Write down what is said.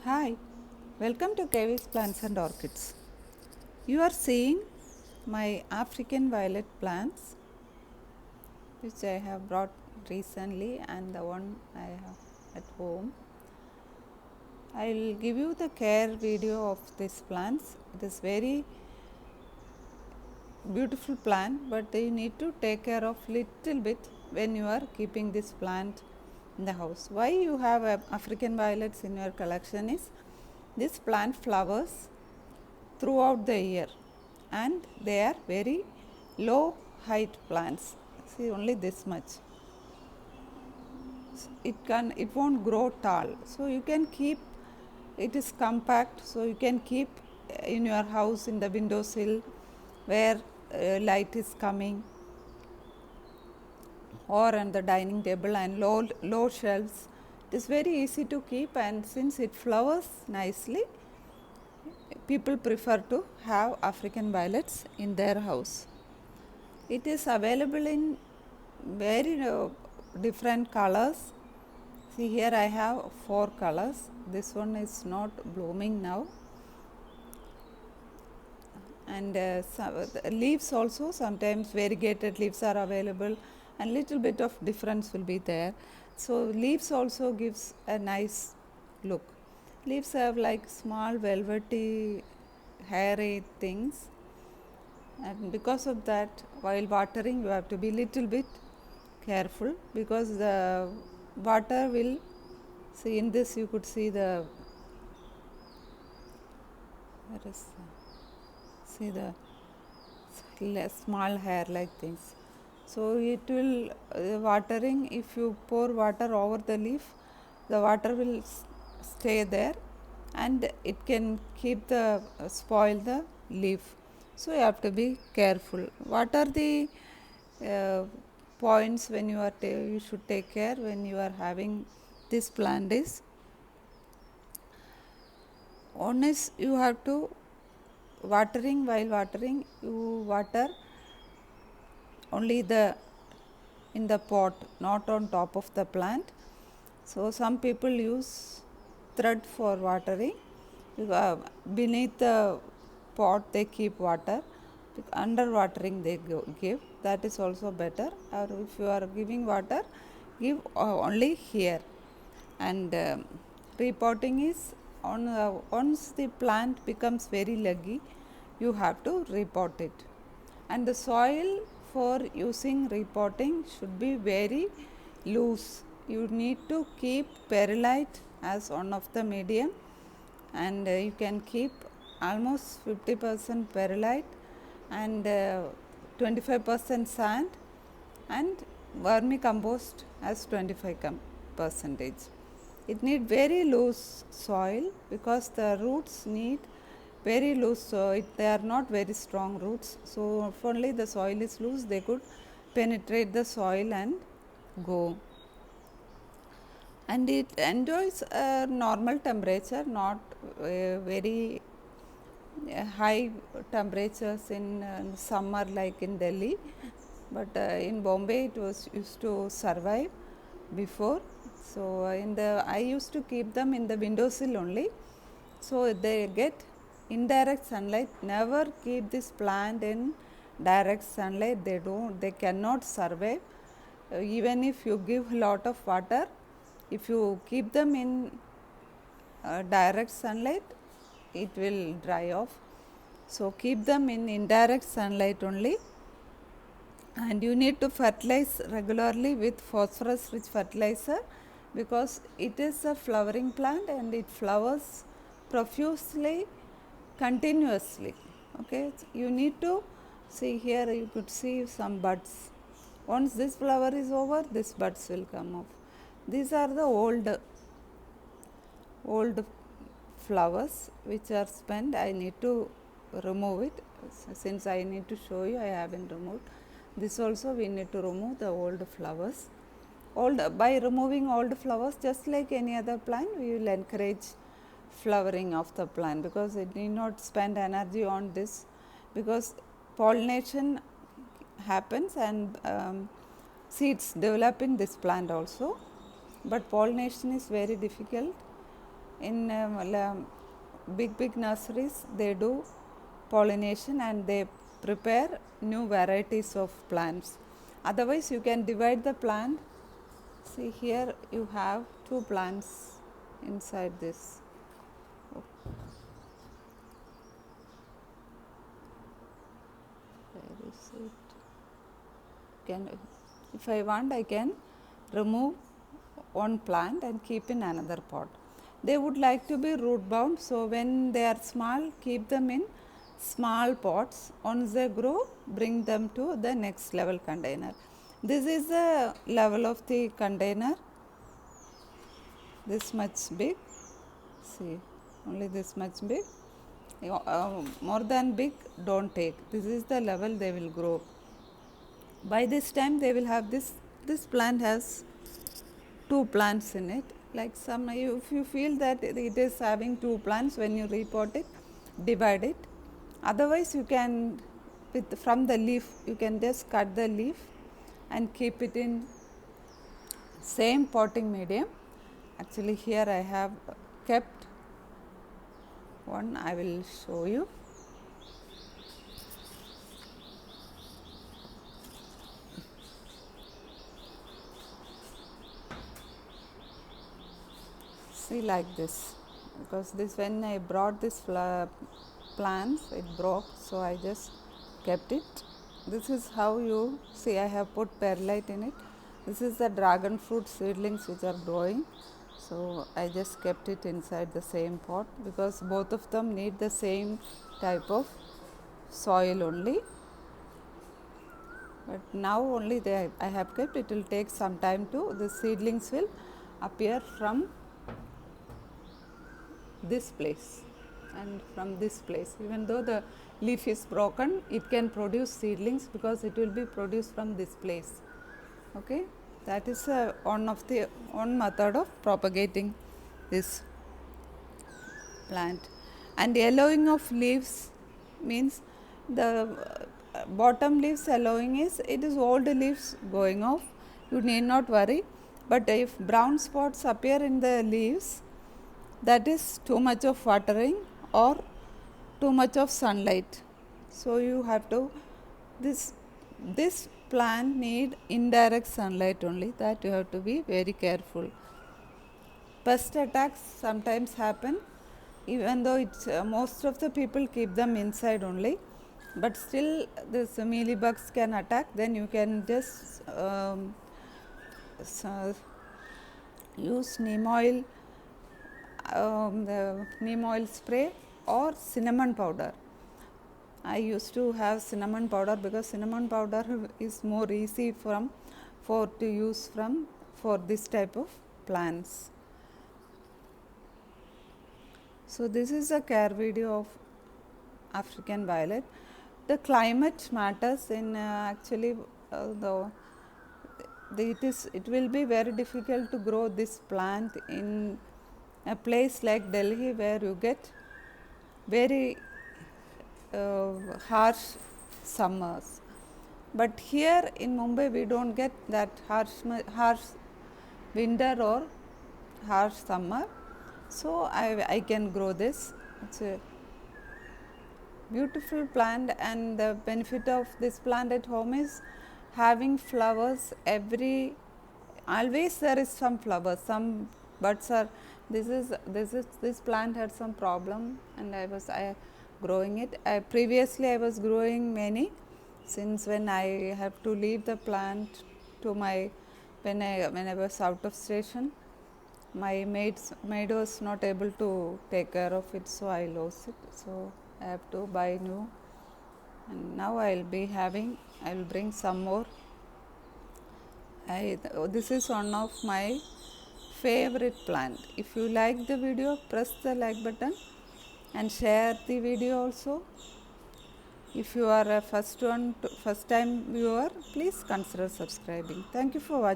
Hi, welcome to KV's Plants and Orchids. You are seeing my African violet plants which I have brought recently and the one I have at home. I will give you the care video of these plants. It is very beautiful plant, but you need to take care of little bit when you are keeping this plant in the house. Why you have African violets in your collection is this plant flowers throughout the year and they are very low height plants. See, only this much. It won't grow tall, so you can keep, it is compact, so you can keep in your house in the windowsill where light is coming, or on the dining table and low shelves. It is very easy to keep, and since it flowers nicely, people prefer to have African violets in their house. It is available in very different colors. See, here I have 4 colors. This one is not blooming now, and leaves also, sometimes variegated leaves are available and little bit of difference will be there. So leaves also gives a nice look. Leaves have like small velvety hairy things, and because of that, while watering you have to be little bit careful, because the water will, see in this you could see the, where is see the small hair like things. So it will watering, if you pour water over the leaf, the water will stay there and it can keep the spoil the leaf. So you have to be careful. What are the points when you are you should take care when you are having this plant is, one is you have to watering, while watering you water only the in the pot, not on top of the plant. So some people use thread for watering. Beneath the pot they keep water, under watering they give, that is also better. Or if you are giving water, give only here. And repotting is on once the plant becomes very leggy, you have to repot it. And the soil for using repotting should be very loose. You need to keep perlite as one of the medium, and you can keep almost 50% perlite and 25% sand, and vermicompost as 25%. It need very loose soil because the roots need very loose soil. They are not very strong roots, so if only the soil is loose, they could penetrate the soil and go. And it enjoys a normal temperature, not very high temperatures in summer like in Delhi, but in Bombay it was used to survive before. So I used to keep them in the windowsill only, so they get indirect sunlight. Never keep this plant in direct sunlight, they cannot survive. Even if you give lot of water, if you keep them in direct sunlight, it will dry off. So keep them in indirect sunlight only, and you need to fertilize regularly with phosphorus rich fertilizer, because it is a flowering plant and it flowers profusely continuously. Okay, you need to see, here you could see some buds. Once this flower is over, this buds will come off. These are the old flowers which are spent. I need to remove it. Since I need to show you, I haven't removed. This also we need to remove the old flowers. By removing old flowers, just like any other plant, we will encourage flowering of the plant, because it need not spend energy on this, because pollination happens and seeds develop in this plant also, but pollination is very difficult in big nurseries they do pollination and they prepare new varieties of plants. Otherwise you can divide the plant. See, here you have 2 plants inside this. Where is it? If I want, I can remove one plant and keep in another pot. They would like to be root bound, so when they are small, keep them in small pots. Once they grow, bring them to the next level container. This is the level of the container, this much big. See, only this much big. More than big, don't take. This is the level they will grow. By this time they will have this plant has 2 plants in it. Like some, if you feel that it is having 2 plants, when you repot it, divide it. Otherwise you can, from the leaf, you can just cut the leaf and keep it in same potting medium. Actually here I have kept one, I will show you. See, like this, because this, when I brought this plants, it broke, so I just kept it. This is how you see, I have put perlite in it. This is the dragon fruit seedlings which are growing, so I just kept it inside the same pot because both of them need the same type of soil only. But now only I have kept. It will take some time to, the seedlings will appear from this place and from this place. Even though the leaf is broken, it can produce seedlings because it will be produced from this place. Okay, that is one method of propagating this plant. And yellowing of leaves means the bottom leaves yellowing is, it is old leaves going off, you need not worry. But if brown spots appear in the leaves, that is too much of watering or too much of sunlight. So you have to, this plant need indirect sunlight only, that you have to be very careful. Pest attacks sometimes happen, even though it's most of the people keep them inside only, but still this mealybugs can attack. Then you can just use neem oil, the neem oil spray or cinnamon powder. I used to have cinnamon powder because cinnamon powder is more easy to use for this type of plants. So this is a care video of African violet. The climate matters in actually it will be very difficult to grow this plant in a place like Delhi where you get very harsh summers. But here in Mumbai we don't get that harsh winter or harsh summer. So I can grow this. It's a beautiful plant, and the benefit of this plant at home is having flowers always there is some flowers, some buds are, this plant had some problem and I growing it. Previously I was growing many, since when I have to leave the plant to when I was out of station, my maid was not able to take care of it, so I lost it. So I have to buy new, and now I will bring some more. This is one of my favorite plant. If you like the video, press the like button and share the video also. If you are a first time viewer, please consider subscribing. Thank you for watching.